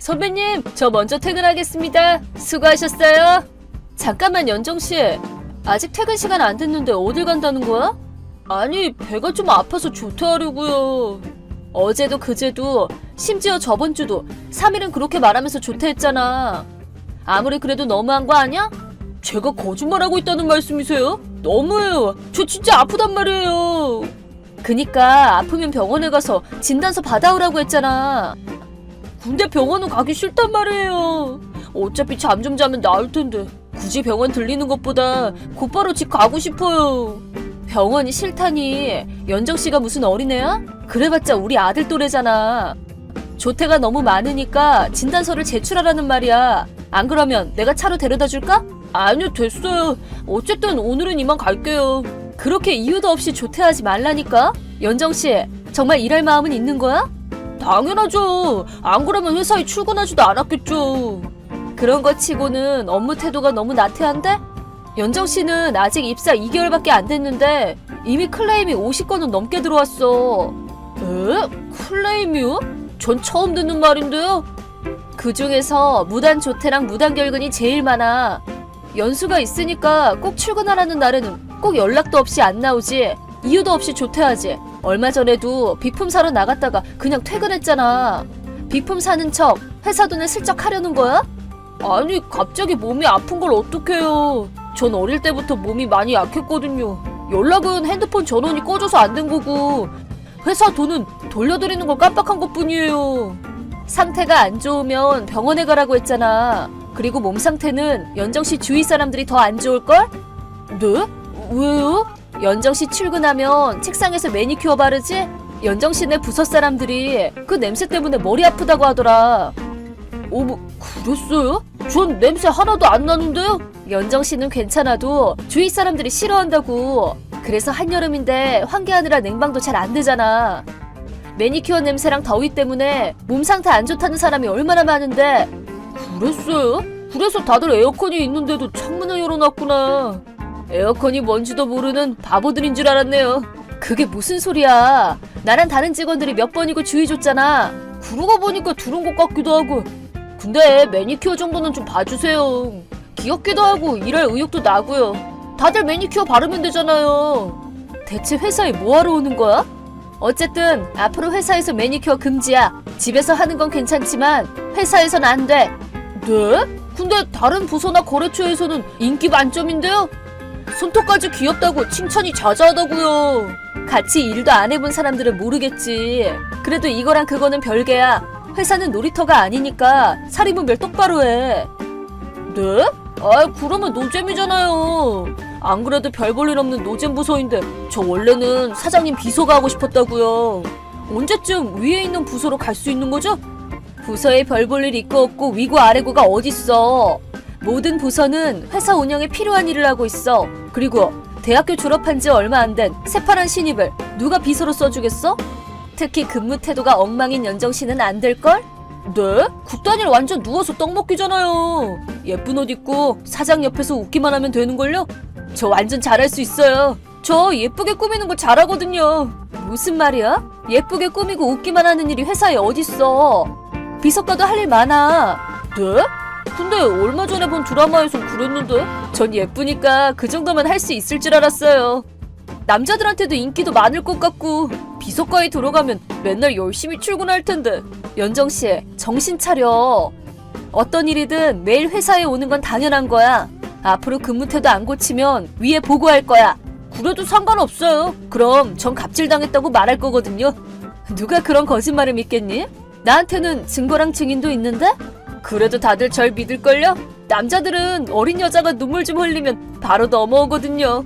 선배님, 저 먼저 퇴근하겠습니다. 수고하셨어요. 잠깐만, 연정씨. 아직 퇴근 시간 안 됐는데 어딜 간다는 거야? 아니, 배가 좀 아파서 조퇴하려고요. 어제도 그제도 심지어 저번 주도 3일은 그렇게 말하면서 조퇴했잖아. 아무리 그래도 너무한 거 아니야? 제가 거짓말하고 있다는 말씀이세요? 너무해요. 저 진짜 아프단 말이에요. 그니까 아프면 병원에 가서 진단서 받아오라고 했잖아. 근데 병원은 가기 싫단 말이에요. 어차피 잠 좀 자면 나을 텐데 굳이 병원 들리는 것보다 곧바로 집 가고 싶어요. 병원이 싫다니. 연정씨가 무슨 어린애야? 그래봤자 우리 아들 또래잖아. 조퇴가 너무 많으니까 진단서를 제출하라는 말이야. 안 그러면 내가 차로 데려다 줄까? 아니요, 됐어요. 어쨌든 오늘은 이만 갈게요. 그렇게 이유도 없이 조퇴하지 말라니까? 연정씨, 정말 일할 마음은 있는 거야? 당연하죠. 안 그러면 회사에 출근하지도 않았겠죠. 그런 거 치고는 업무 태도가 너무 나태한데? 연정씨는 아직 입사 2개월밖에 안 됐는데 이미 클레임이 50건은 넘게 들어왔어. 에? 클레임이요? 전 처음 듣는 말인데요. 그 중에서 무단 조퇴랑 무단 결근이 제일 많아. 연수가 있으니까 꼭 출근하라는 날에는 꼭 연락도 없이 안 나오지. 이유도 없이 조퇴하지. 얼마 전에도 비품 사러 나갔다가 그냥 퇴근했잖아. 비품 사는 척 회사 돈을 슬쩍 하려는 거야? 아니, 갑자기 몸이 아픈 걸 어떡해요. 전 어릴 때부터 몸이 많이 약했거든요. 연락은 핸드폰 전원이 꺼져서 안 된 거고 회사 돈은 돌려드리는 걸 깜빡한 것뿐이에요. 상태가 안 좋으면 병원에 가라고 했잖아. 그리고 몸 상태는 연정씨 주위 사람들이 더 안 좋을걸? 네? 왜요? 연정씨 출근하면 책상에서 매니큐어 바르지? 연정씨네 부서 사람들이 그 냄새 때문에 머리 아프다고 하더라. 어머, 그랬어요? 전 냄새 하나도 안 나는데요? 연정씨는 괜찮아도 주위 사람들이 싫어한다고. 그래서 한여름인데 환기하느라 냉방도 잘 안 되잖아. 매니큐어 냄새랑 더위 때문에 몸 상태 안 좋다는 사람이 얼마나 많은데. 그랬어요? 그래서 다들 에어컨이 있는데도 창문을 열어놨구나. 에어컨이 뭔지도 모르는 바보들인 줄 알았네요. 그게 무슨 소리야. 나랑 다른 직원들이 몇 번이고 주의 줬잖아. 그러고 보니까 들은 것 같기도 하고. 근데 매니큐어 정도는 좀 봐주세요. 귀엽기도 하고 일할 의욕도 나고요. 다들 매니큐어 바르면 되잖아요. 대체 회사에 뭐하러 오는 거야? 어쨌든 앞으로 회사에서 매니큐어 금지야. 집에서 하는 건 괜찮지만 회사에선 안 돼. 네? 근데 다른 부서나 거래처에서는 인기 만점인데요? 손톱까지 귀엽다고 칭찬이 자자하다고요. 같이 일도 안 해본 사람들은 모르겠지. 그래도 이거랑 그거는 별개야. 회사는 놀이터가 아니니까 사리분별 똑바로 해. 네? 아, 그러면 노잼이잖아요. 안 그래도 별 볼 일 없는 노잼 부서인데 저 원래는 사장님 비서가 하고 싶었다고요. 언제쯤 위에 있는 부서로 갈 수 있는 거죠? 부서에 별 볼 일 있고 없고 위고 아래고가 어딨어. 모든 부서는 회사 운영에 필요한 일을 하고 있어. 그리고 대학교 졸업한 지 얼마 안 된 새파란 신입을 누가 비서로 써주겠어? 특히 근무 태도가 엉망인 연정씨는 안 될걸? 네? 그딴 일 완전 누워서 떡 먹기잖아요. 예쁜 옷 입고 사장 옆에서 웃기만 하면 되는걸요? 저 완전 잘할 수 있어요. 저 예쁘게 꾸미는 거 잘하거든요. 무슨 말이야? 예쁘게 꾸미고 웃기만 하는 일이 회사에 어딨어. 비서과도 할 일 많아. 네? 근데 얼마 전에 본 드라마에서 그랬는데? 전 예쁘니까 그 정도만 할 수 있을 줄 알았어요. 남자들한테도 인기도 많을 것 같고 비서과에 들어가면 맨날 열심히 출근할 텐데. 연정씨, 정신 차려. 어떤 일이든 매일 회사에 오는 건 당연한 거야. 앞으로 근무 태도 안 고치면 위에 보고할 거야. 그래도 상관없어요. 그럼 전 갑질당했다고 말할 거거든요. 누가 그런 거짓말을 믿겠니? 나한테는 증거랑 증인도 있는데? 그래도 다들 절 믿을걸요? 남자들은 어린 여자가 눈물 좀 흘리면 바로 넘어오거든요.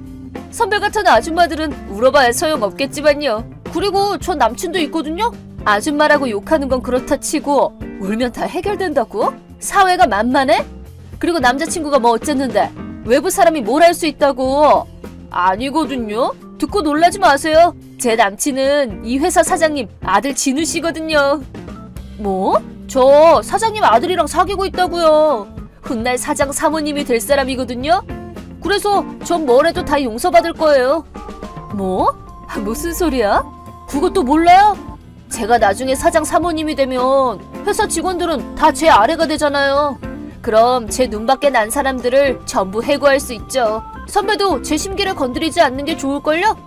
선배 같은 아줌마들은 울어봐야 소용없겠지만요. 그리고 전 남친도 있거든요? 아줌마라고 욕하는 건 그렇다 치고 울면 다 해결된다고? 사회가 만만해? 그리고 남자친구가 뭐 어쨌는데 외부 사람이 뭘 할 수 있다고? 아니거든요. 듣고 놀라지 마세요. 제 남친은 이 회사 사장님 아들 진우 씨거든요. 뭐? 저 사장님 아들이랑 사귀고 있다고요. 훗날 사장 사모님이 될 사람이거든요. 그래서 전 뭘 해도 다 용서받을 거예요. 뭐? 무슨 소리야? 그것도 몰라요? 제가 나중에 사장 사모님이 되면 회사 직원들은 다 제 아래가 되잖아요. 그럼 제 눈밖에 난 사람들을 전부 해고할 수 있죠. 선배도 제 심기를 건드리지 않는 게 좋을걸요?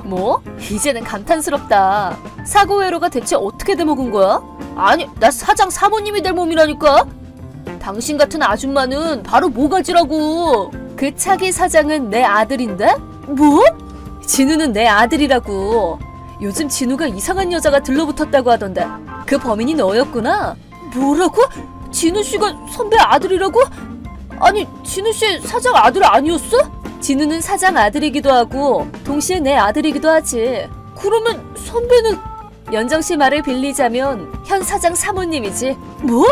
뭐? 이제는 감탄스럽다. 사고회로가 대체 어떻게 돼먹은 거야? 아니, 나 사장 사모님이 될 몸이라니까? 당신 같은 아줌마는 바로 모가지라고. 그 차기 사장은 내 아들인데? 뭐? 진우는 내 아들이라고. 요즘 진우가 이상한 여자가 들러붙었다고 하던데 그 범인이 너였구나? 뭐라고? 진우씨가 선배 아들이라고? 아니, 진우씨 사장 아들 아니었어? 진우는 사장 아들이기도 하고 동시에 내 아들이기도 하지. 그러면 선배는... 연정씨 말을 빌리자면 현 사장 사모님이지. 뭐?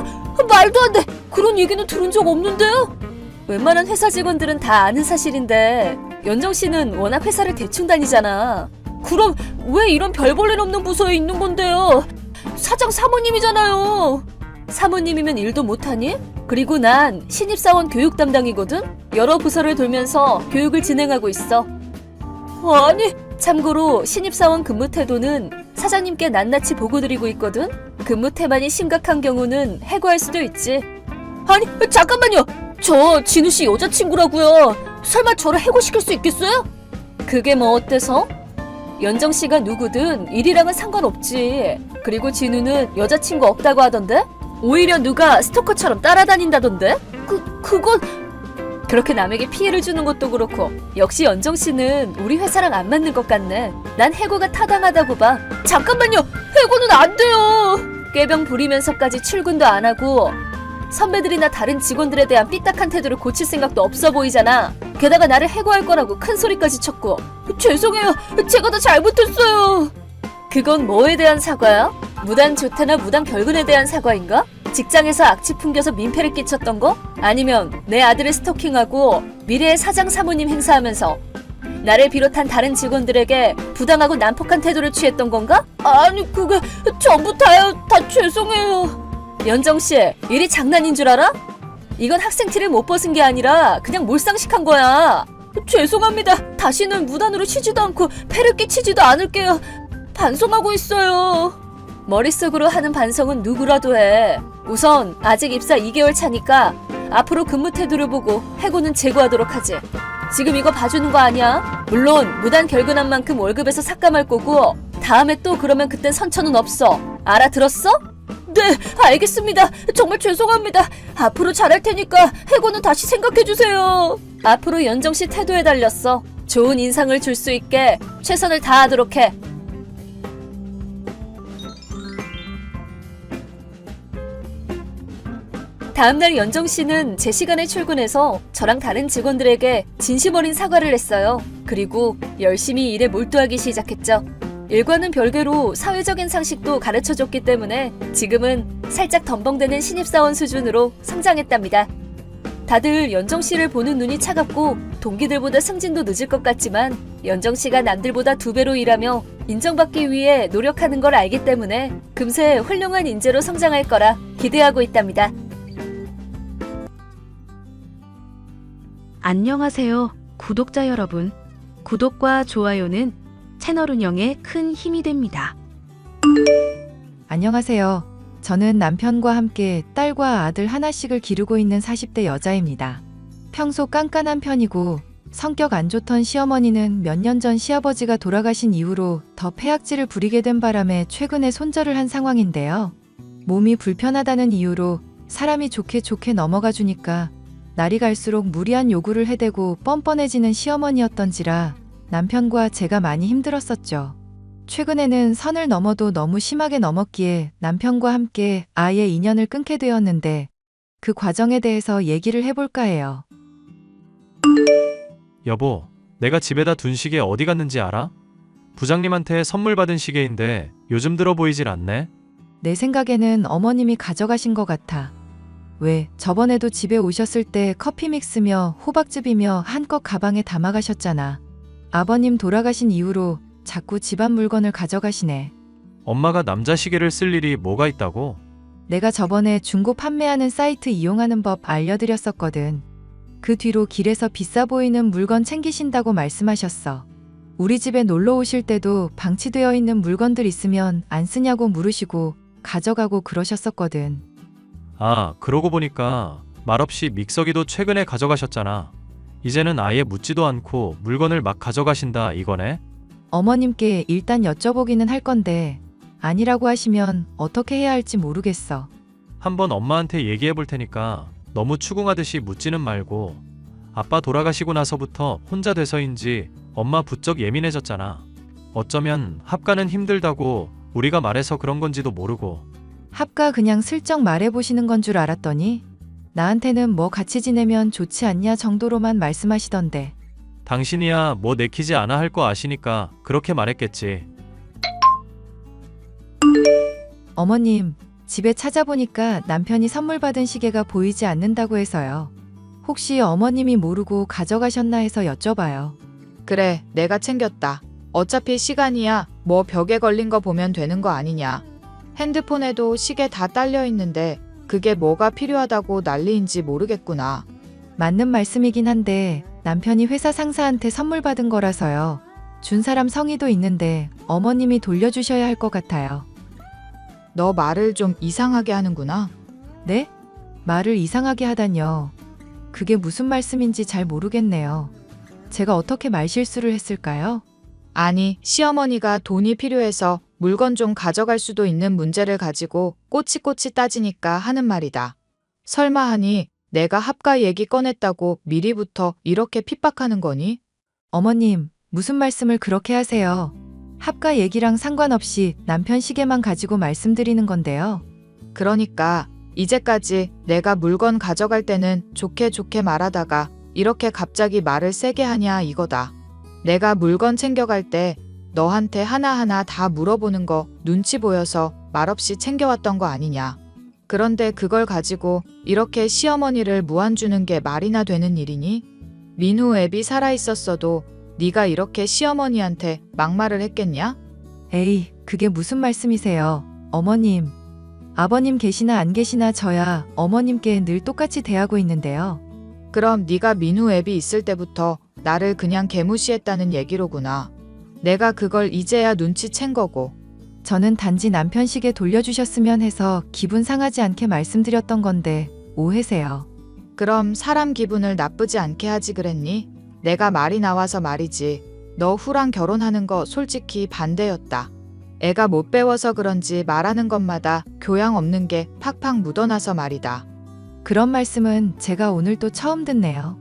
말도 안 돼. 그런 얘기는 들은 적 없는데요? 웬만한 회사 직원들은 다 아는 사실인데 연정씨는 워낙 회사를 대충 다니잖아. 그럼 왜 이런 별볼일 없는 부서에 있는 건데요? 사장 사모님이잖아요. 사모님이면 일도 못하니? 그리고 난 신입사원 교육 담당이거든? 여러 부서를 돌면서 교육을 진행하고 있어. 아니, 참고로 신입사원 근무 태도는 사장님께 낱낱이 보고드리고 있거든? 근무 태만이 심각한 경우는 해고할 수도 있지. 아니, 잠깐만요. 저 진우씨 여자친구라고요. 설마 저를 해고시킬 수 있겠어요? 그게 뭐 어때서? 연정씨가 누구든 일이랑은 상관없지. 그리고 진우는 여자친구 없다고 하던데? 오히려 누가 스토커처럼 따라다닌다던데? 그건... 그렇게 남에게 피해를 주는 것도 그렇고 역시 연정씨는 우리 회사랑 안 맞는 것 같네. 난 해고가 타당하다고 봐. 잠깐만요. 해고는 안 돼요. 꾀병 부리면서까지 출근도 안 하고 선배들이나 다른 직원들에 대한 삐딱한 태도를 고칠 생각도 없어 보이잖아. 게다가 나를 해고할 거라고 큰 소리까지 쳤고. 죄송해요. 제가 다 잘못했어요. 그건 뭐에 대한 사과야? 무단 조퇴나 무단 결근에 대한 사과인가? 직장에서 악취 풍겨서 민폐를 끼쳤던 거? 아니면 내 아들을 스토킹하고 미래의 사장 사모님 행사하면서 나를 비롯한 다른 직원들에게 부당하고 난폭한 태도를 취했던 건가? 아니, 그게 전부 다요. 다 죄송해요. 연정씨, 일이 장난인 줄 알아? 이건 학생 티를 못 벗은 게 아니라 그냥 몰상식한 거야. 죄송합니다. 다시는 무단으로 쉬지도 않고 폐를 끼치지도 않을게요. 반성하고 있어요. 머릿속으로 하는 반성은 누구라도 해. 우선 아직 입사 2개월 차니까 앞으로 근무 태도를 보고 해고는 제고하도록 하지. 지금 이거 봐주는 거 아니야? 물론 무단 결근한 만큼 월급에서 삭감할 거고 다음에 또 그러면 그땐 선처는 없어. 알아들었어? 네, 알겠습니다. 정말 죄송합니다. 앞으로 잘할 테니까 해고는 다시 생각해주세요. 앞으로 연정씨 태도에 달렸어. 좋은 인상을 줄 수 있게 최선을 다하도록 해. 다음날 연정씨는 제 시간에 출근해서 저랑 다른 직원들에게 진심 어린 사과를 했어요. 그리고 열심히 일에 몰두하기 시작했죠. 일과는 별개로 사회적인 상식도 가르쳐줬기 때문에 지금은 살짝 덤벙대는 신입사원 수준으로 성장했답니다. 다들 연정씨를 보는 눈이 차갑고 동기들보다 승진도 늦을 것 같지만 연정씨가 남들보다 2배로 일하며 인정받기 위해 노력하는 걸 알기 때문에 금세 훌륭한 인재로 성장할 거라 기대하고 있답니다. 안녕하세요, 구독자 여러분. 구독과 좋아요는 채널 운영에 큰 힘이 됩니다. 안녕하세요. 저는 남편과 함께 딸과 아들 하나씩을 기르고 있는 40대 여자입니다. 평소 깐깐한 편이고 성격 안 좋던 시어머니는 몇 년 전 시아버지가 돌아가신 이후로 더 폐악질을 부리게 된 바람에 최근에 손절을 한 상황인데요. 몸이 불편하다는 이유로 사람이 좋게 넘어가 주니까 날이 갈수록 무리한 요구를 해대고 뻔뻔해지는 시어머니였던지라 남편과 제가 많이 힘들었었죠. 최근에는 선을 넘어도 너무 심하게 넘었기에 남편과 함께 아예 인연을 끊게 되었는데 그 과정에 대해서 얘기를 해볼까 해요. 여보, 내가 집에다 둔 시계 어디 갔는지 알아? 부장님한테 선물 받은 시계인데 요즘 들어 보이질 않네? 내 생각에는 어머님이 가져가신 것 같아. 왜 저번에도 집에 오셨을 때 커피 믹스며 호박즙이며 한껏 가방에 담아가셨잖아. 아버님 돌아가신 이후로 자꾸 집안 물건을 가져가시네. 엄마가 남자 시계를 쓸 일이 뭐가 있다고? 내가 저번에 중고 판매하는 사이트 이용하는 법 알려드렸었거든. 그 뒤로 길에서 비싸 보이는 물건 챙기신다고 말씀하셨어. 우리 집에 놀러 오실 때도 방치되어 있는 물건들 있으면 안 쓰냐고 물으시고 가져가고 그러셨었거든. 아, 그러고 보니까 말없이 믹서기도 최근에 가져가셨잖아. 이제는 아예 묻지도 않고 물건을 막 가져가신다 이거네? 어머님께 일단 여쭤보기는 할 건데 아니라고 하시면 어떻게 해야 할지 모르겠어. 한번 엄마한테 얘기해 볼 테니까 너무 추궁하듯이 묻지는 말고. 아빠 돌아가시고 나서부터 혼자 돼서인지 엄마 부쩍 예민해졌잖아. 어쩌면 합가는 힘들다고 우리가 말해서 그런 건지도 모르고. 합가 그냥 슬쩍 말해보시는 건 줄 알았더니 나한테는 뭐 같이 지내면 좋지 않냐 정도로만 말씀하시던데. 당신이야 뭐 내키지 않아 할 거 아시니까 그렇게 말했겠지. 어머님, 집에 찾아보니까 남편이 선물 받은 시계가 보이지 않는다고 해서요. 혹시 어머님이 모르고 가져가셨나 해서 여쭤봐요. 그래, 내가 챙겼다. 어차피 시간이야. 뭐 벽에 걸린 거 보면 되는 거 아니냐. 핸드폰에도 시계 다 딸려 있는데 그게 뭐가 필요하다고 난리인지 모르겠구나. 맞는 말씀이긴 한데 남편이 회사 상사한테 선물 받은 거라서요. 준 사람 성의도 있는데 어머님이 돌려주셔야 할 것 같아요. 너 말을 좀 이상하게 하는구나. 네? 말을 이상하게 하다뇨. 그게 무슨 말씀인지 잘 모르겠네요. 제가 어떻게 말실수를 했을까요? 아니, 시어머니가 돈이 필요해서 물건 좀 가져갈 수도 있는 문제를 가지고 꼬치꼬치 따지니까 하는 말이다. 설마 하니 내가 합가 얘기 꺼냈다고 미리부터 이렇게 핍박하는 거니? 어머님, 무슨 말씀을 그렇게 하세요? 합가 얘기랑 상관없이 남편 시계만 가지고 말씀드리는 건데요. 그러니까 이제까지 내가 물건 가져갈 때는 좋게 말하다가 이렇게 갑자기 말을 세게 하냐 이거다. 내가 물건 챙겨갈 때 너한테 하나하나 다 물어보는 거 눈치 보여서 말없이 챙겨왔던 거 아니냐. 그런데 그걸 가지고 이렇게 시어머니를 무안주는 게 말이나 되는 일이니? 민우 애비 살아있었어도 네가 이렇게 시어머니한테 막말을 했겠냐? 에이, 그게 무슨 말씀이세요? 어머님, 아버님 계시나 안 계시나 저야 어머님께 늘 똑같이 대하고 있는데요. 그럼 네가 민우 애비 있을 때부터 나를 그냥 개무시했다는 얘기로구나. 내가 그걸 이제야 눈치챈 거고. 저는 단지 남편 시계 돌려주셨으면 해서 기분 상하지 않게 말씀드렸던 건데 오해세요. 그럼 사람 기분을 나쁘지 않게 하지 그랬니? 내가 말이 나와서 말이지. 너 후랑 결혼하는 거 솔직히 반대였다. 애가 못 배워서 그런지 말하는 것마다 교양 없는 게 팍팍 묻어나서 말이다. 그런 말씀은 제가 오늘 또 처음 듣네요.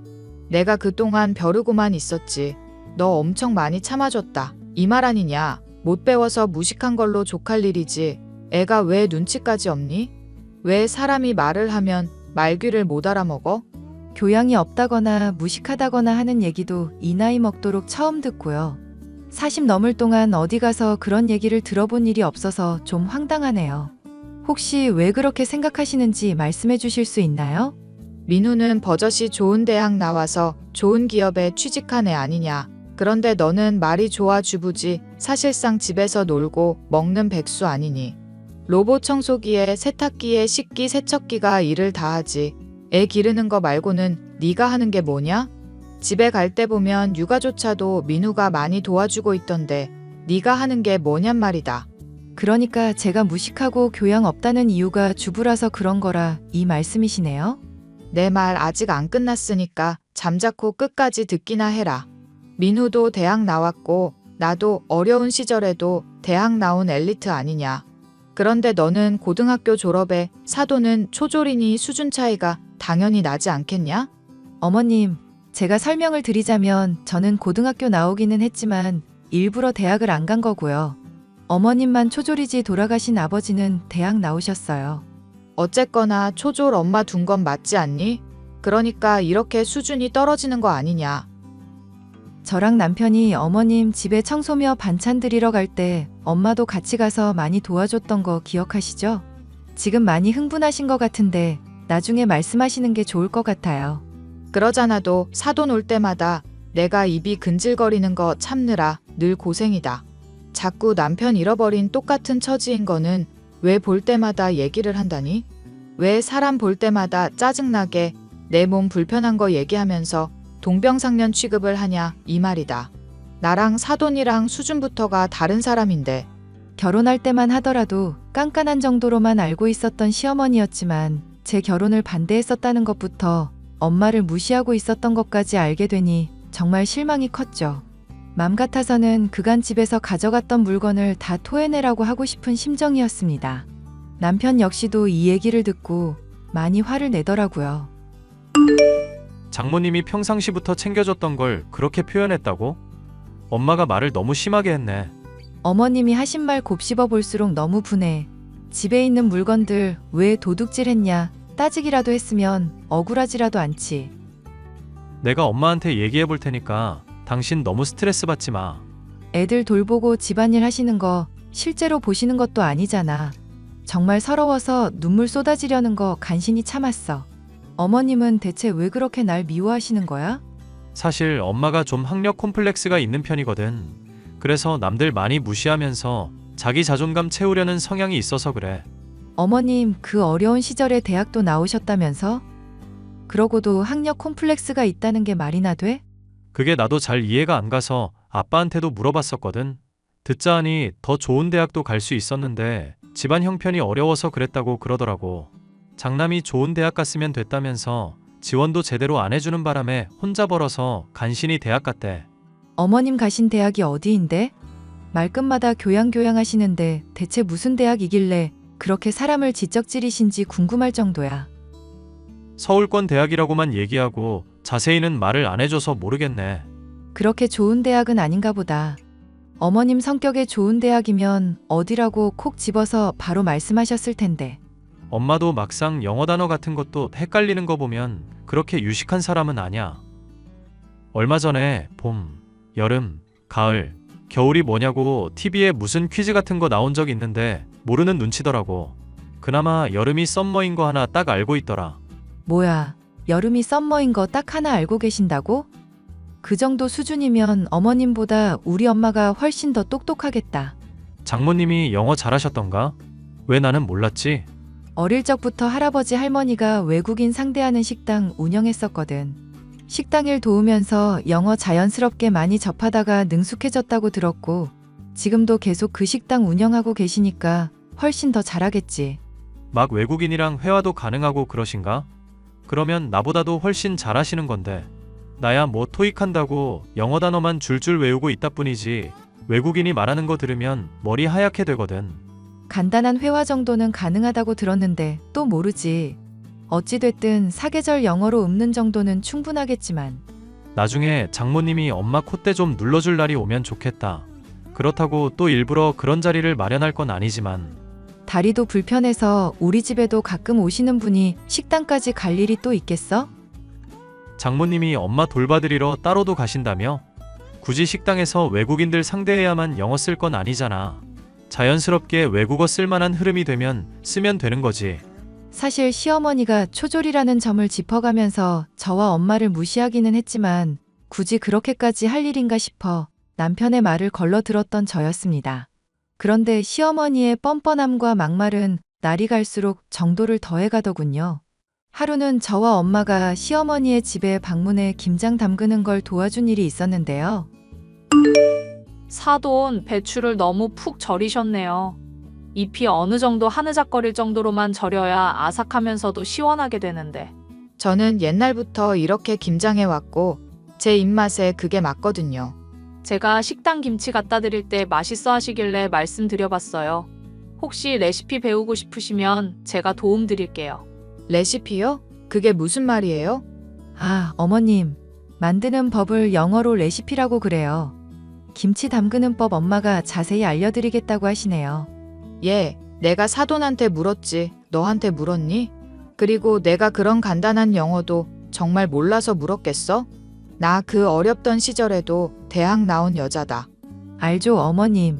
내가 그동안 벼르고만 있었지. 너 엄청 많이 참아줬다. 이 말 아니냐. 못 배워서 무식한 걸로 족할 일이지. 애가 왜 눈치까지 없니? 왜 사람이 말을 하면 말귀를 못 알아먹어? 교양이 없다거나 무식하다거나 하는 얘기도 이 나이 먹도록 처음 듣고요. 40 넘을 동안 어디 가서 그런 얘기를 들어본 일이 없어서 좀 황당하네요. 혹시 왜 그렇게 생각하시는지 말씀해 주실 수 있나요? 민우는 버젓이 좋은 대학 나와서 좋은 기업에 취직한 애 아니냐. 그런데 너는 말이 좋아 주부지 사실상 집에서 놀고 먹는 백수 아니니. 로봇 청소기에 세탁기에 식기 세척기가 일을 다 하지. 애 기르는 거 말고는 네가 하는 게 뭐냐? 집에 갈 때 보면 육아조차도 민우가 많이 도와주고 있던데 네가 하는 게 뭐냔 말이다. 그러니까 제가 무식하고 교양 없다는 이유가 주부라서 그런 거라 이 말씀이시네요? 내 말 아직 안 끝났으니까 잠자코 끝까지 듣기나 해라. 민우도 대학 나왔고 나도 어려운 시절에도 대학 나온 엘리트 아니냐. 그런데 너는 고등학교 졸업에 사도는 초졸이니 수준 차이가 당연히 나지 않겠냐? 어머님, 제가 설명을 드리자면 저는 고등학교 나오기는 했지만 일부러 대학을 안 간 거고요. 어머님만 초졸이지 돌아가신 아버지는 대학 나오셨어요. 어쨌거나 초졸 엄마 둔 건 맞지 않니? 그러니까 이렇게 수준이 떨어지는 거 아니냐. 저랑 남편이 어머님 집에 청소며 반찬 드리러 갈 때 엄마도 같이 가서 많이 도와줬던 거 기억하시죠? 지금 많이 흥분하신 것 같은데 나중에 말씀하시는 게 좋을 것 같아요. 그러잖아도 사돈 올 때마다 내가 입이 근질거리는 거 참느라 늘 고생이다. 자꾸 남편 잃어버린 똑같은 처지인 거는 왜 볼 때마다 얘기를 한다니? 왜 사람 볼 때마다 짜증나게 내 몸 불편한 거 얘기하면서 동병상련 취급을 하냐 이 말이다. 나랑 사돈이랑 수준부터가 다른 사람인데. 결혼할 때만 하더라도 깐깐한 정도로만 알고 있었던 시어머니였지만 제 결혼을 반대했었다는 것부터 엄마를 무시하고 있었던 것까지 알게 되니 정말 실망이 컸죠. 맘 같아서는 그간 집에서 가져갔던 물건을 다 토해내라고 하고 싶은 심정이었습니다. 남편 역시도 이 얘기를 듣고 많이 화를 내더라고요. 장모님이 평상시부터 챙겨줬던 걸 그렇게 표현했다고? 엄마가 말을 너무 심하게 했네. 어머님이 하신 말 곱씹어 볼수록 너무 분해. 집에 있는 물건들 왜 도둑질 했냐 따지기라도 했으면 억울하지라도 않지. 내가 엄마한테 얘기해 볼 테니까 당신 너무 스트레스 받지 마. 애들 돌보고 집안일 하시는 거 실제로 보시는 것도 아니잖아. 정말 서러워서 눈물 쏟아지려는 거 간신히 참았어. 어머님은 대체 왜 그렇게 날 미워하시는 거야? 사실 엄마가 좀 학력 콤플렉스가 있는 편이거든. 그래서 남들 많이 무시하면서 자기 자존감 채우려는 성향이 있어서 그래. 어머님 그 어려운 시절에 대학도 나오셨다면서? 그러고도 학력 콤플렉스가 있다는 게 말이나 돼? 그게 나도 잘 이해가 안 가서 아빠한테도 물어봤었거든. 듣자 하니 더 좋은 대학도 갈 수 있었는데 집안 형편이 어려워서 그랬다고 그러더라고. 장남이 좋은 대학 갔으면 됐다면서 지원도 제대로 안 해주는 바람에 혼자 벌어서 간신히 대학 갔대. 어머님 가신 대학이 어디인데? 말끝마다 교양하시는데 대체 무슨 대학이길래 그렇게 사람을 지적질이신지 궁금할 정도야. 서울권 대학이라고만 얘기하고 자세히는 말을 안 해줘서 모르겠네. 그렇게 좋은 대학은 아닌가 보다. 어머님 성격에 좋은 대학이면 어디라고 콕 집어서 바로 말씀하셨을 텐데. 엄마도 막상 영어 단어 같은 것도 헷갈리는 거 보면 그렇게 유식한 사람은 아니야. 얼마 전에 봄, 여름, 가을, 겨울이 뭐냐고 TV에 무슨 퀴즈 같은 거 나온 적 있는데 모르는 눈치더라고. 그나마 여름이 썸머인 거 하나 딱 알고 있더라. 뭐야, 여름이 썸머인 거 딱 하나 알고 계신다고? 그 정도 수준이면 어머님보다 우리 엄마가 훨씬 더 똑똑하겠다. 장모님이 영어 잘하셨던가? 왜 나는 몰랐지? 어릴 적부터 할아버지 할머니가 외국인 상대하는 식당 운영했었거든. 식당 일 도우면서 영어 자연스럽게 많이 접하다가 능숙해졌다고 들었고 지금도 계속 그 식당 운영하고 계시니까 훨씬 더 잘하겠지. 막 외국인이랑 회화도 가능하고 그러신가? 그러면 나보다도 훨씬 잘하시는 건데. 나야 뭐 토익 한다고 영어 단어만 줄줄 외우고 있다 뿐이지 외국인이 말하는 거 들으면 머리 하얗게 되거든. 간단한 회화 정도는 가능하다고 들었는데 또 모르지. 어찌됐든 사계절 영어로 읊는 정도는 충분하겠지만. 나중에 장모님이 엄마 콧대 좀 눌러줄 날이 오면 좋겠다. 그렇다고 또 일부러 그런 자리를 마련할 건 아니지만. 다리도 불편해서 우리 집에도 가끔 오시는 분이 식당까지 갈 일이 또 있겠어? 장모님이 엄마 돌봐드리러 따로도 가신다며? 굳이 식당에서 외국인들 상대해야만 영어 쓸 건 아니잖아. 자연스럽게 외국어 쓸만한 흐름이 되면 쓰면 되는 거지. 사실 시어머니가 초졸이라는 점을 짚어가면서 저와 엄마를 무시하기는 했지만 굳이 그렇게까지 할 일인가 싶어 남편의 말을 걸러 들었던 저였습니다. 그런데 시어머니의 뻔뻔함과 막말은 날이 갈수록 정도를 더해가더군요. 하루는 저와 엄마가 시어머니의 집에 방문해 김장 담그는 걸 도와준 일이 있었는데요. 사돈, 배추를 너무 푹 절이셨네요. 잎이 어느 정도 하느작거릴 정도로만 절여야 아삭하면서도 시원하게 되는데. 저는 옛날부터 이렇게 김장해 왔고 제 입맛에 그게 맞거든요. 제가 식당 김치 갖다 드릴 때 맛있어 하시길래 말씀드려봤어요. 혹시 레시피 배우고 싶으시면 제가 도움 드릴게요. 레시피요? 그게 무슨 말이에요? 아, 어머님. 만드는 법을 영어로 레시피라고 그래요. 김치 담그는 법 엄마가 자세히 알려드리겠다고 하시네요. 예, 내가 사돈한테 물었지. 너한테 물었니? 그리고 내가 그런 간단한 영어도 정말 몰라서 물었겠어? 나 그 어렵던 시절에도 대학 나온 여자다. 알죠, 어머님.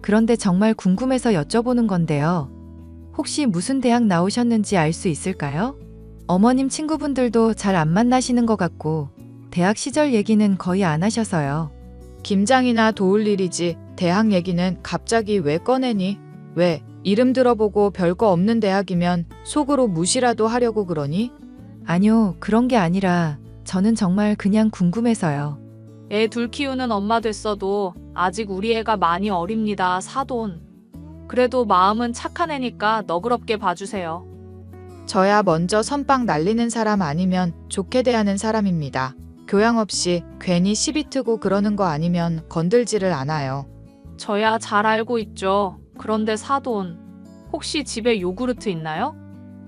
그런데 정말 궁금해서 여쭤보는 건데요. 혹시 무슨 대학 나오셨는지 알 수 있을까요? 어머님 친구분들도 잘 안 만나시는 것 같고 대학 시절 얘기는 거의 안 하셔서요. 김장이나 도울 일이지 대학 얘기는 갑자기 왜 꺼내니? 왜? 이름 들어보고 별거 없는 대학이면 속으로 무시라도 하려고 그러니? 아니요, 그런 게 아니라 저는 정말 그냥 궁금해서요. 애 둘 키우는 엄마 됐어도 아직 우리 애가 많이 어립니다, 사돈. 그래도 마음은 착한 애니까 너그럽게 봐주세요. 저야 먼저 선빵 날리는 사람 아니면 좋게 대하는 사람입니다. 교양 없이 괜히 시비 트고 그러는 거 아니면 건들지를 않아요. 저야 잘 알고 있죠. 그런데 사돈, 혹시 집에 요구르트 있나요?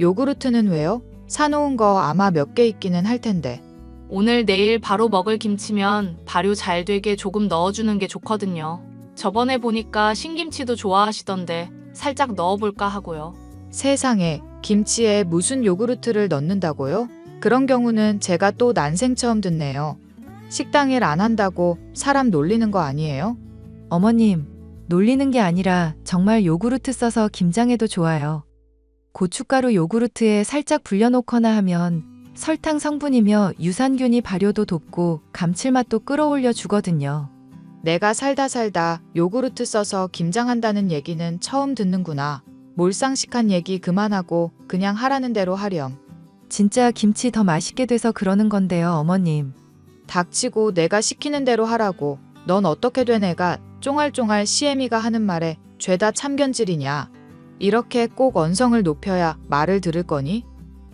요구르트는 왜요? 사놓은 거 아마 몇 개 있기는 할 텐데. 오늘 내일 바로 먹을 김치면 발효 잘 되게 조금 넣어주는 게 좋거든요. 저번에 보니까 신김치도 좋아하시던데 살짝 넣어볼까 하고요. 세상에, 김치에 무슨 요구르트를 넣는다고요? 그런 경우는 제가 또 난생 처음 듣네요. 식당 일 안 한다고 사람 놀리는 거 아니에요? 어머님, 놀리는 게 아니라 정말 요구르트 써서 김장해도 좋아요. 고춧가루 요구르트에 살짝 불려놓거나 하면 설탕 성분이며 유산균이 발효도 돕고 감칠맛도 끌어올려 주거든요. 내가 살다 요구르트 써서 김장한다는 얘기는 처음 듣는구나. 몰상식한 얘기 그만하고 그냥 하라는 대로 하렴. 진짜 김치 더 맛있게 돼서 그러는 건데요, 어머님. 닥치고 내가 시키는 대로 하라고. 넌 어떻게 된 애가 쫑알쫑알 시애미가 하는 말에 죄다 참견질이냐. 이렇게 꼭 언성을 높여야 말을 들을 거니?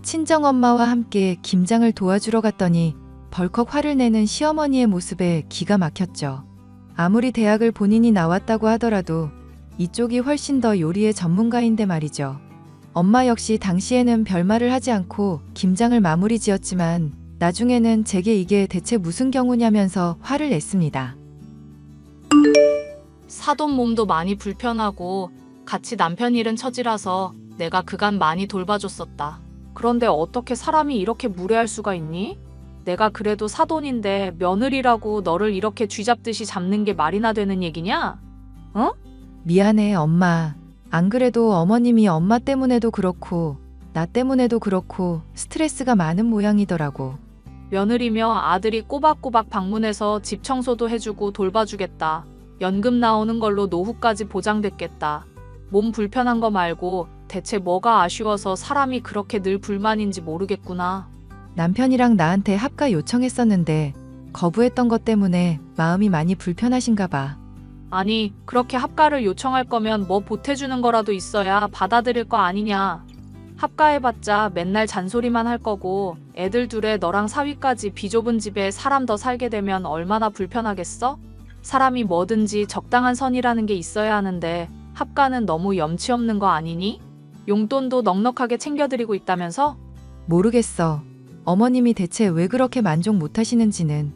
친정엄마와 함께 김장을 도와주러 갔더니 벌컥 화를 내는 시어머니의 모습에 기가 막혔죠. 아무리 대학을 본인이 나왔다고 하더라도 이쪽이 훨씬 더 요리의 전문가인데 말이죠. 엄마 역시 당시에는 별말을 하지 않고 김장을 마무리 지었지만 나중에는 제게 이게 대체 무슨 경우냐면서 화를 냈습니다. 사돈 몸도 많이 불편하고 같이 남편 일은 처지라서 내가 그간 많이 돌봐줬었다. 그런데 어떻게 사람이 이렇게 무례할 수가 있니? 내가 그래도 사돈인데 며느리라고 너를 이렇게 쥐잡듯이 잡는 게 말이나 되는 얘기냐? 미안해, 엄마. 안 그래도 어머님이 엄마 때문에도 그렇고 나 때문에도 그렇고 스트레스가 많은 모양이더라고. 며느리며 아들이 꼬박꼬박 방문해서 집 청소도 해주고 돌봐주겠다. 연금 나오는 걸로 노후까지 보장됐겠다. 몸 불편한 거 말고 대체 뭐가 아쉬워서 사람이 그렇게 늘 불만인지 모르겠구나. 남편이랑 나한테 합가 요청했었는데 거부했던 것 때문에 마음이 많이 불편하신가 봐. 아니, 그렇게 합가를 요청할 거면 뭐 보태주는 거라도 있어야 받아들일 거 아니냐. 합가해봤자 맨날 잔소리만 할 거고 애들 둘에 너랑 사위까지 비좁은 집에 사람 더 살게 되면 얼마나 불편하겠어? 사람이 뭐든지 적당한 선이라는 게 있어야 하는데 합가는 너무 염치 없는 거 아니니? 용돈도 넉넉하게 챙겨드리고 있다면서? 모르겠어. 어머님이 대체 왜 그렇게 만족 못하시는지는.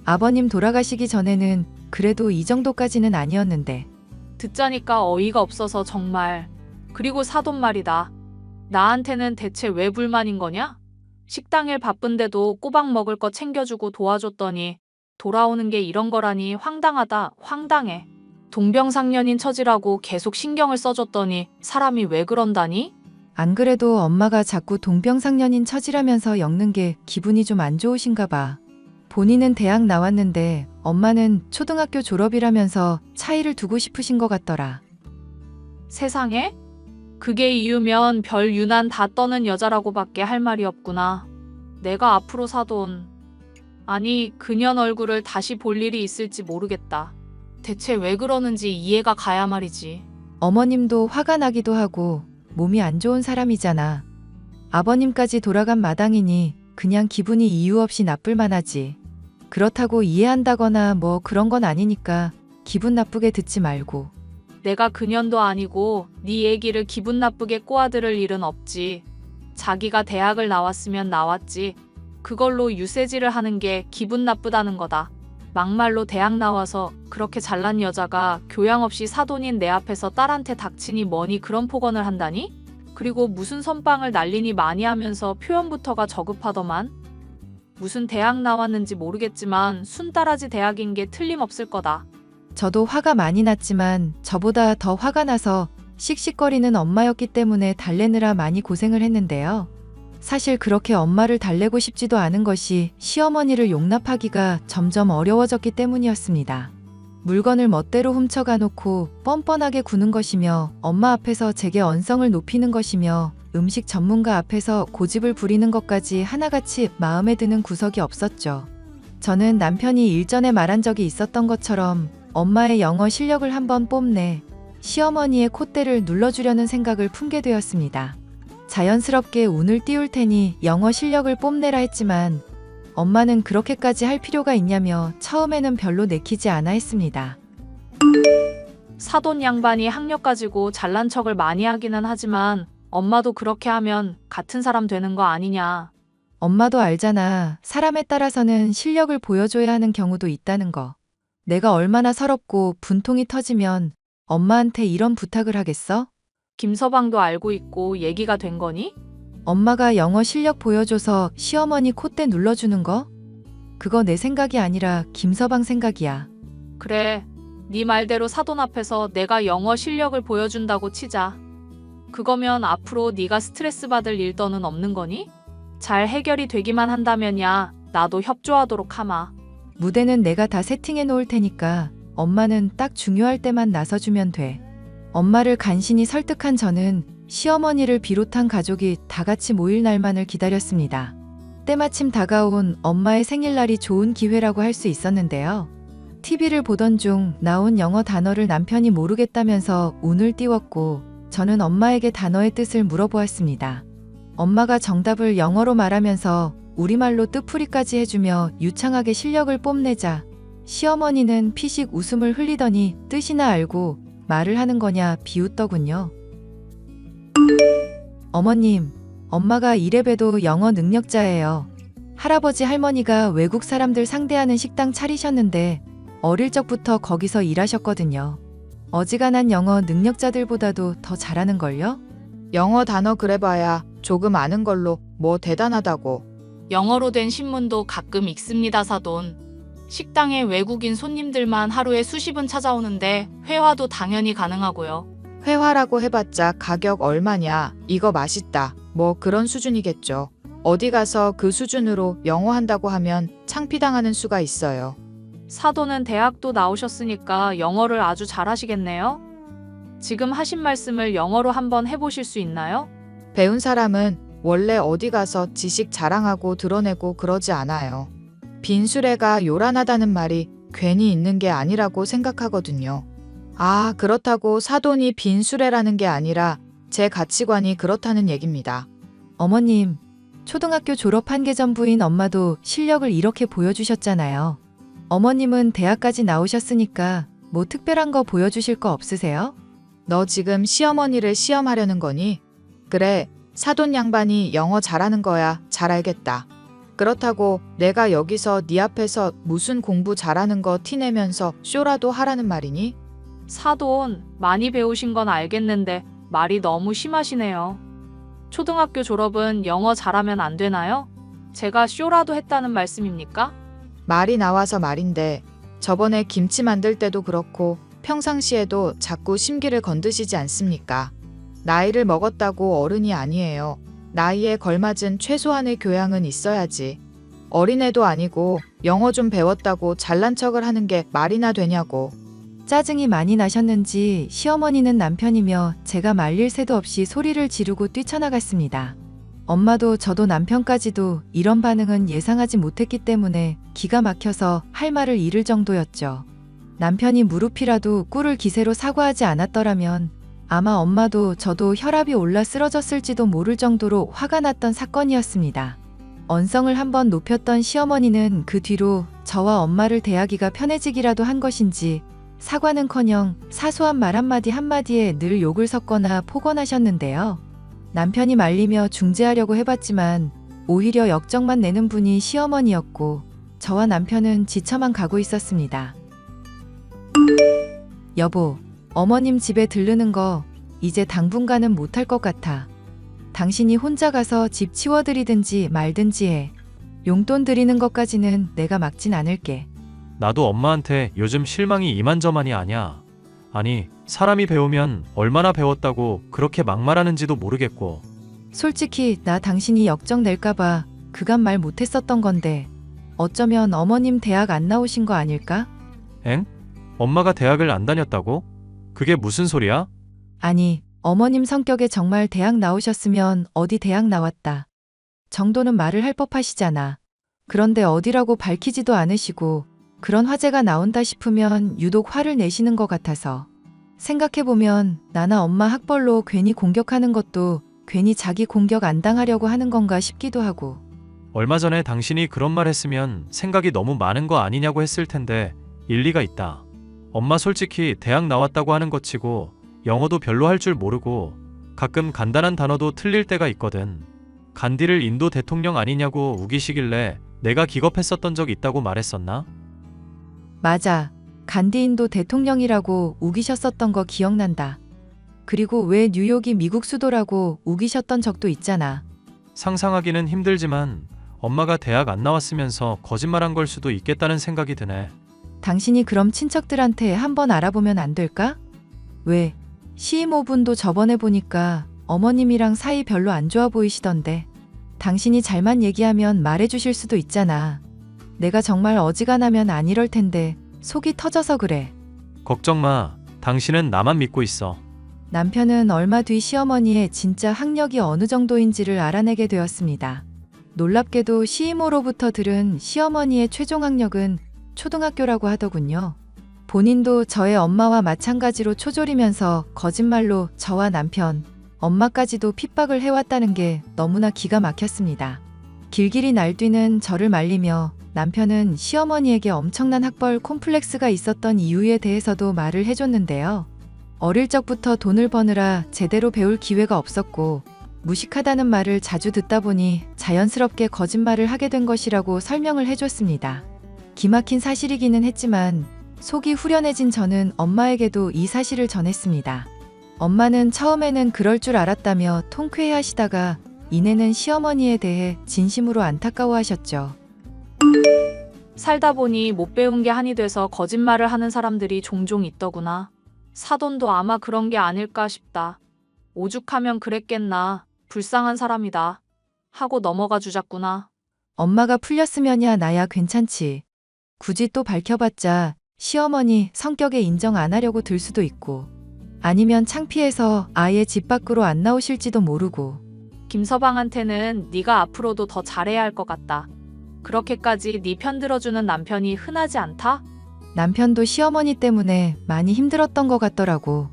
아버님 돌아가시기 전에는 그래도 이 정도까지는 아니었는데. 듣자니까 어이가 없어서 정말. 그리고 사돈 말이다. 나한테는 대체 왜 불만인 거냐? 식당일 바쁜데도 꼬박 먹을 거 챙겨주고 도와줬더니 돌아오는 게 이런 거라니 황당하다. 황당해. 동병상련인 처지라고 계속 신경을 써줬더니 사람이 왜 그런다니? 안 그래도 엄마가 자꾸 동병상련인 처지라면서 엮는 게 기분이 좀 안 좋으신가 봐. 본인은 대학 나왔는데 엄마는 초등학교 졸업이라면서 차이를 두고 싶으신 것 같더라. 세상에? 그게 이유면 별 유난 다 떠는 여자라고밖에 할 말이 없구나. 내가 앞으로 사돈, 아니 그년 얼굴을 다시 볼 일이 있을지 모르겠다. 대체 왜 그러는지 이해가 가야 말이지. 어머님도 화가 나기도 하고 몸이 안 좋은 사람이잖아. 아버님까지 돌아간 마당이니 그냥 기분이 이유 없이 나쁠 만하지. 그렇다고 이해한다거나 뭐 그런 건 아니니까 기분 나쁘게 듣지 말고. 내가 그년도 아니고 네 얘기를 기분 나쁘게 꼬아들을 일은 없지. 자기가 대학을 나왔으면 나왔지. 그걸로 유세지를 하는 게 기분 나쁘다는 거다. 막말로 대학 나와서 그렇게 잘난 여자가 교양 없이 사돈인 내 앞에서 딸한테 닥치니 뭐니 그런 폭언을 한다니? 그리고 무슨 선빵을 날리니 많이 하면서 표현부터가 저급하더만. 무슨 대학 나왔는지 모르겠지만 순따라지 대학인 게 틀림없을 거다. 저도 화가 많이 났지만 저보다 더 화가 나서 씩씩거리는 엄마였기 때문에 달래느라 많이 고생을 했는데요. 사실 그렇게 엄마를 달래고 싶지도 않은 것이 시어머니를 용납하기가 점점 어려워졌기 때문이었습니다. 물건을 멋대로 훔쳐가 놓고 뻔뻔하게 구는 것이며 엄마 앞에서 제게 언성을 높이는 것이며 음식 전문가 앞에서 고집을 부리는 것까지 하나같이 마음에 드는 구석이 없었죠. 저는 남편이 일전에 말한 적이 있었던 것처럼 엄마의 영어 실력을 한번 뽐내. 시어머니의 콧대를 눌러주려는 생각을 품게 되었습니다. 자연스럽게 운을 띄울 테니 영어 실력을 뽐내라 했지만 엄마는 그렇게까지 할 필요가 있냐며 처음에는 별로 내키지 않아 했습니다. 사돈 양반이 학력 가지고 잘난 척을 많이 하기는 하지만 엄마도 그렇게 하면 같은 사람 되는 거 아니냐. 엄마도 알잖아. 사람에 따라서는 실력을 보여줘야 하는 경우도 있다는 거. 내가 얼마나 서럽고 분통이 터지면 엄마한테 이런 부탁을 하겠어? 김서방도 알고 있고 얘기가 된 거니? 엄마가 영어 실력 보여줘서 시어머니 콧대 눌러주는 거? 그거 내 생각이 아니라 김서방 생각이야. 그래, 네 말대로 사돈 앞에서 내가 영어 실력을 보여준다고 치자. 그거면 앞으로 네가 스트레스 받을 일더는 없는 거니? 잘 해결이 되기만 한다면야 나도 협조하도록 하마. 무대는 내가 다 세팅해 놓을 테니까 엄마는 딱 중요할 때만 나서주면 돼. 엄마를 간신히 설득한 저는 시어머니를 비롯한 가족이 다 같이 모일 날만을 기다렸습니다. 때마침 다가온 엄마의 생일날이 좋은 기회라고 할 수 있었는데요. TV를 보던 중 나온 영어 단어를 남편이 모르겠다면서 운을 띄웠고 저는 엄마에게 단어의 뜻을 물어보았습니다. 엄마가 정답을 영어로 말하면서 우리말로 뜻풀이까지 해주며 유창하게 실력을 뽐내자 시어머니는 피식 웃음을 흘리더니 뜻이나 알고 말을 하는 거냐 비웃더군요. 어머님, 엄마가 이래봬도 영어 능력자예요. 할아버지 할머니가 외국 사람들 상대하는 식당 차리셨는데 어릴 적부터 거기서 일하셨거든요. 어지간한 영어 능력자들보다도 더 잘하는걸요? 영어 단어 그래봐야 조금 아는 걸로 뭐 대단하다고. 영어로 된 신문도 가끔 읽습니다, 사돈. 식당에 외국인 손님들만 하루에 수십은 찾아오는데 회화도 당연히 가능하고요. 회화라고 해봤자 가격 얼마냐, 이거 맛있다, 뭐 그런 수준이겠죠. 어디 가서 그 수준으로 영어 한다고 하면 창피당하는 수가 있어요. 사돈은 대학도 나오셨으니까 영어를 아주 잘하시겠네요? 지금 하신 말씀을 영어로 한번 해보실 수 있나요? 배운 사람은 원래 어디 가서 지식 자랑하고 드러내고 그러지 않아요. 빈수레가 요란하다는 말이 괜히 있는 게 아니라고 생각하거든요. 아, 그렇다고 사돈이 빈수레라는 게 아니라 제 가치관이 그렇다는 얘기입니다. 어머님, 초등학교 졸업 한개 전부인 엄마도 실력을 이렇게 보여주셨잖아요. 어머님은 대학까지 나오셨으니까 뭐 특별한 거 보여주실 거 없으세요? 너 지금 시어머니를 시험하려는 거니? 그래, 사돈 양반이 영어 잘하는 거야 잘 알겠다. 그렇다고 내가 여기서 네 앞에서 무슨 공부 잘하는 거 티내면서 쇼라도 하라는 말이니? 사돈, 많이 배우신 건 알겠는데 말이 너무 심하시네요. 초등학교 졸업은 영어 잘하면 안 되나요? 제가 쇼라도 했다는 말씀입니까? 말이 나와서 말인데 저번에 김치 만들 때도 그렇고 평상시에도 자꾸 심기를 건드시지 않습니까? 나이를 먹었다고 어른이 아니에요. 나이에 걸맞은 최소한의 교양은 있어야지. 어린애도 아니고 영어 좀 배웠다고 잘난 척을 하는 게 말이나 되냐고. 짜증이 많이 나셨는지 시어머니는 남편이며 제가 말릴 새도 없이 소리를 지르고 뛰쳐나갔습니다. 엄마도 저도 남편까지도 이런 반응은 예상하지 못했기 때문에 기가 막혀서 할 말을 잃을 정도였죠. 남편이 무릎이라도 꿇을 기세로 사과하지 않았더라면 아마 엄마도 저도 혈압이 올라 쓰러졌을지도 모를 정도로 화가 났던 사건이었습니다. 언성을 한번 높였던 시어머니는 그 뒤로 저와 엄마를 대하기가 편해지기라도 한 것인지 사과는커녕 사소한 말 한마디 한마디에 늘 욕을 섞거나 폭언하셨는데요. 남편이 말리며 중재하려고 해봤지만 오히려 역정만 내는 분이 시어머니였고 저와 남편은 지쳐만 가고 있었습니다. 여보, 어머님 집에 들르는 거 이제 당분간은 못할 것 같아. 당신이 혼자 가서 집 치워드리든지 말든지 해. 용돈 드리는 것까지는 내가 막진 않을게. 나도 엄마한테 요즘 실망이 이만저만이 아냐. 아니, 사람이 배우면 얼마나 배웠다고 그렇게 막말하는지도 모르겠고. 솔직히 나 당신이 역정 낼까봐 그간 말 못했었던 건데 어쩌면 어머님 대학 안 나오신 거 아닐까? 엥? 엄마가 대학을 안 다녔다고? 그게 무슨 소리야? 아니, 어머님 성격에 정말 대학 나오셨으면 어디 대학 나왔다 정도는 말을 할 법하시잖아. 그런데 어디라고 밝히지도 않으시고 그런 화제가 나온다 싶으면 유독 화를 내시는 것 같아서. 생각해보면 나나 엄마 학벌로 괜히 공격하는 것도 괜히 자기 공격 안 당하려고 하는 건가 싶기도 하고. 얼마 전에 당신이 그런 말 했으면 생각이 너무 많은 거 아니냐고 했을 텐데 일리가 있다. 엄마 솔직히 대학 나왔다고 하는 것 치고 영어도 별로 할 줄 모르고 가끔 간단한 단어도 틀릴 때가 있거든. 간디를 인도 대통령 아니냐고 우기시길래 내가 기겁했었던 적 있다고 말했었나? 맞아. 간디인도 대통령이라고 우기셨었던 거 기억난다. 그리고 왜 뉴욕이 미국 수도라고 우기셨던 적도 있잖아. 상상하기는 힘들지만 엄마가 대학 안 나왔으면서 거짓말한 걸 수도 있겠다는 생각이 드네. 당신이 그럼 친척들한테 한번 알아보면 안 될까? 왜? 시이모분도 저번에 보니까 어머님이랑 사이 별로 안 좋아 보이시던데. 당신이 잘만 얘기하면 말해주실 수도 있잖아. 내가 정말 어지간하면 안 이럴 텐데 속이 터져서 그래. 걱정 마. 당신은 나만 믿고 있어. 남편은 얼마 뒤 시어머니의 진짜 학력이 어느 정도인지를 알아내게 되었습니다. 놀랍게도 시이모로부터 들은 시어머니의 최종 학력은 초등학교라고 하더군요. 본인도 저의 엄마와 마찬가지로 초졸이면서 거짓말로 저와 남편, 엄마까지도 핍박을 해왔다는 게 너무나 기가 막혔습니다. 길길이 날뛰는 저를 말리며 남편은 시어머니에게 엄청난 학벌 콤플렉스가 있었던 이유에 대해서도 말을 해줬는데요. 어릴 적부터 돈을 버느라 제대로 배울 기회가 없었고 무식하다는 말을 자주 듣다 보니 자연스럽게 거짓말을 하게 된 것이라고 설명을 해줬습니다. 기막힌 사실이기는 했지만 속이 후련해진 저는 엄마에게도 이 사실을 전했습니다. 엄마는 처음에는 그럴 줄 알았다며 통쾌해하시다가 이내는 시어머니에 대해 진심으로 안타까워하셨죠. 살다 보니 못 배운 게 한이 돼서 거짓말을 하는 사람들이 종종 있더구나. 사돈도 아마 그런 게 아닐까 싶다. 오죽하면 그랬겠나. 불쌍한 사람이다. 하고 넘어가 주자꾸나. 엄마가 풀렸으면야 나야 괜찮지. 굳이 또 밝혀봤자 시어머니 성격에 인정 안 하려고 들 수도 있고 아니면 창피해서 아예 집 밖으로 안 나오실지도 모르고. 김서방한테는 네가 앞으로도 더 잘해야 할 것 같다. 그렇게까지 네 편 들어주는 남편이 흔하지 않다? 남편도 시어머니 때문에 많이 힘들었던 것 같더라고.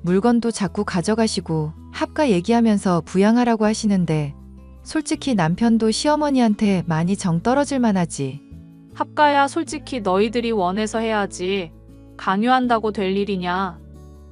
물건도 자꾸 가져가시고 합가 얘기하면서 부양하라고 하시는데 솔직히 남편도 시어머니한테 많이 정 떨어질 만하지. 합가야 솔직히 너희들이 원해서 해야지. 강요한다고 될 일이냐.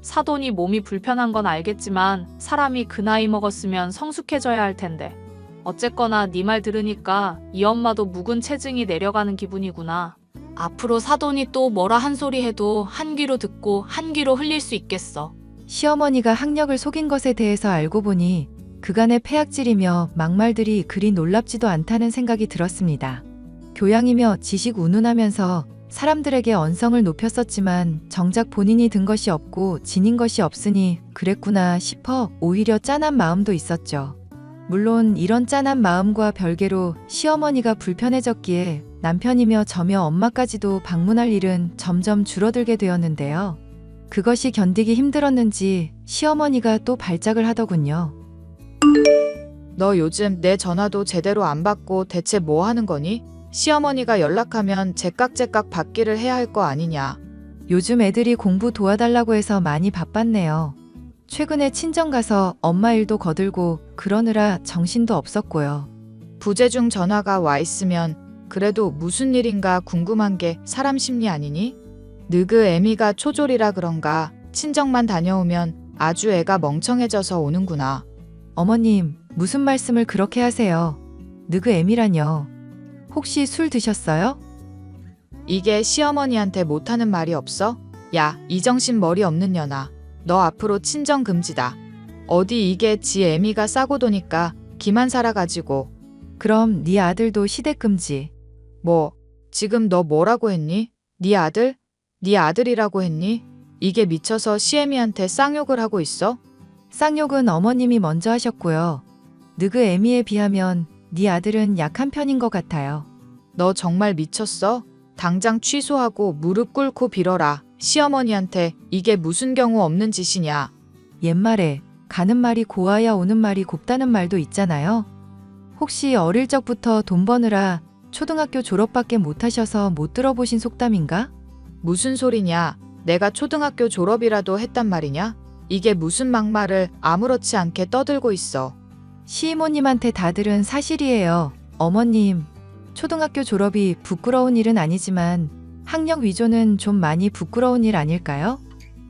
사돈이 몸이 불편한 건 알겠지만 사람이 그 나이 먹었으면 성숙해져야 할 텐데. 어쨌거나 네 말 들으니까 이 엄마도 묵은 체증이 내려가는 기분이구나. 앞으로 사돈이 또 뭐라 한 소리 해도 한 귀로 듣고 한 귀로 흘릴 수 있겠어. 시어머니가 학력을 속인 것에 대해서 알고 보니 그간의 폐악질이며 막말들이 그리 놀랍지도 않다는 생각이 들었습니다. 교양이며 지식 운운하면서 사람들에게 언성을 높였었지만 정작 본인이 든 것이 없고 지닌 것이 없으니 그랬구나 싶어 오히려 짠한 마음도 있었죠. 물론 이런 짠한 마음과 별개로 시어머니가 불편해졌기에 남편이며 저며 엄마까지도 방문할 일은 점점 줄어들게 되었는데요. 그것이 견디기 힘들었는지 시어머니가 또 발작을 하더군요. 너 요즘 내 전화도 제대로 안 받고 대체 뭐 하는 거니? 시어머니가 연락하면 제깍제깍 받기를 해야 할 거 아니냐. 요즘 애들이 공부 도와달라고 해서 많이 바빴네요. 최근에 친정 가서 엄마 일도 거들고 그러느라 정신도 없었고요. 부재중 전화가 와 있으면 그래도 무슨 일인가 궁금한 게 사람 심리 아니니? 느그 애미가 초졸이라 그런가 친정만 다녀오면 아주 애가 멍청해져서 오는구나. 어머님, 무슨 말씀을 그렇게 하세요? 느그 애미라뇨. 혹시 술 드셨어요? 이게 시어머니한테 못하는 말이 없어? 야, 이정신 머리 없는 년아. 너 앞으로 친정 금지다. 어디 이게 지 애미가 싸고 도니까 기만 살아가지고. 그럼 네 아들도 시댁금지. 뭐, 지금 너 뭐라고 했니? 네 아들? 네 아들이라고 했니? 이게 미쳐서 시애미한테 쌍욕을 하고 있어? 쌍욕은 어머님이 먼저 하셨고요. 느그 애미에 비하면 네 아들은 약한 편인 것 같아요. 너 정말 미쳤어? 당장 취소하고 무릎 꿇고 빌어라. 시어머니한테 이게 무슨 경우 없는 짓이냐. 옛말에 가는 말이 고와야 오는 말이 곱다는 말도 있잖아요. 혹시 어릴 적부터 돈 버느라 초등학교 졸업밖에 못하셔서 못 들어보신 속담인가? 무슨 소리냐. 내가 초등학교 졸업이라도 했단 말이냐? 이게 무슨 막말을 아무렇지 않게 떠들고 있어. 시이모님한테 다 들은 사실이에요. 어머님, 초등학교 졸업이 부끄러운 일은 아니지만 학력 위조는 좀 많이 부끄러운 일 아닐까요?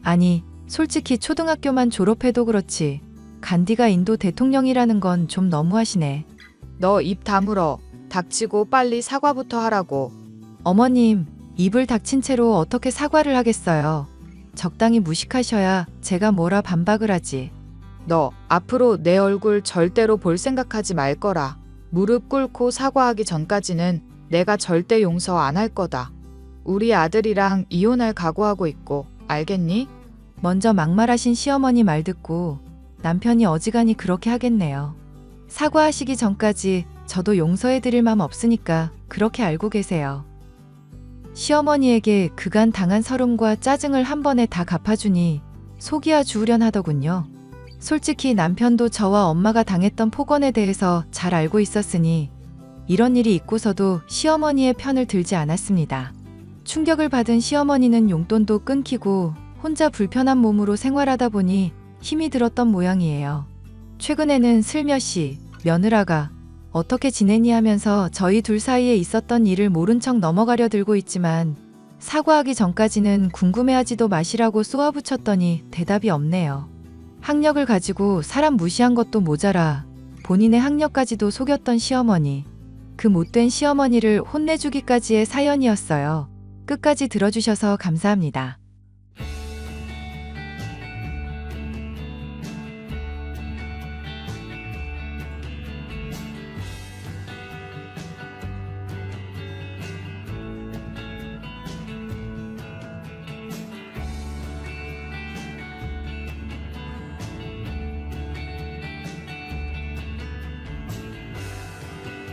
아니, 솔직히 초등학교만 졸업해도 그렇지. 간디가 인도 대통령이라는 건 좀 너무하시네. 너 입 다물어. 닥치고 빨리 사과부터 하라고. 어머님, 입을 닥친 채로 어떻게 사과를 하겠어요. 적당히 무식하셔야 제가 뭐라 반박을 하지. 너 앞으로 내 얼굴 절대로 볼 생각하지 말 거라. 무릎 꿇고 사과하기 전까지는 내가 절대 용서 안 할 거다. 우리 아들이랑 이혼할 각오하고 있고, 알겠니? 먼저 막말하신 시어머니 말 듣고 남편이 어지간히 그렇게 하겠네요. 사과하시기 전까지 저도 용서해드릴 맘 없으니까 그렇게 알고 계세요. 시어머니에게 그간 당한 서름과 짜증을 한 번에 다 갚아주니 속이야 주우련 하더군요. 솔직히 남편도 저와 엄마가 당했던 폭언에 대해서 잘 알고 있었으니 이런 일이 있고서도 시어머니의 편을 들지 않았습니다. 충격을 받은 시어머니는 용돈도 끊기고 혼자 불편한 몸으로 생활하다 보니 힘이 들었던 모양이에요. 최근에는 슬며시 며느라가 어떻게 지내니 하면서 저희 둘 사이에 있었던 일을 모른 척 넘어가려 들고 있지만 사과하기 전까지는 궁금해하지도 마시라고 쏘아붙였더니 대답이 없네요. 학력을 가지고 사람 무시한 것도 모자라 본인의 학력까지도 속였던 시어머니. 그 못된 시어머니를 혼내주기까지의 사연이었어요. 끝까지 들어주셔서 감사합니다.